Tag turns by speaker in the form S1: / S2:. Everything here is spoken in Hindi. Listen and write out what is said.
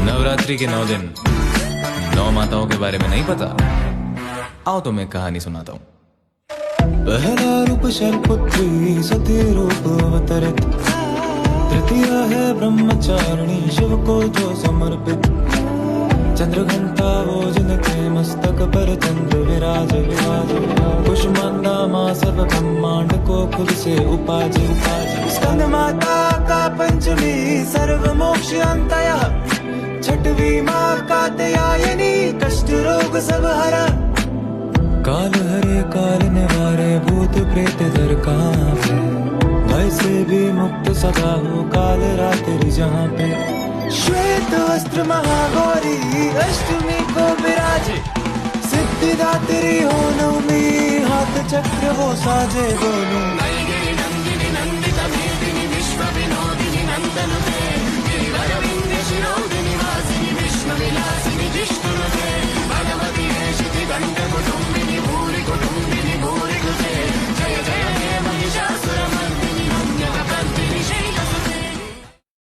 S1: नवरात्रि के 9 दिन 9 माताओं के बारे में नहीं पता? आओ तो मैं कहानी सुनाता हूँ।
S2: पहला रूप शरपुत्री सती रूप अवतरित, तृतीया है ब्रह्मचारिणी शिव को जो समर्पित, चंद्रघंटा वो जिनके मस्तक पर चंद्र विराज विराज, कुष्मांडा माँ सब ब्रह्मांड को खुद से उपाज स्कंद माता का पंचमी सर्व मोक्ष अंतयः, छठवीं माँ कात्यायनी कष्ट रोग सब हरा, काल हरे काल निवारे भूत प्रेत दर कहाँ पे, भय से भी मुक्त सदा हो काल रात्रि जहाँ पे, श्वेत वस्त्र महागौरी अष्टमी को विराजे, सिद्धिदात्री हो नवमी हाथ चक्र वो साजे दोनों।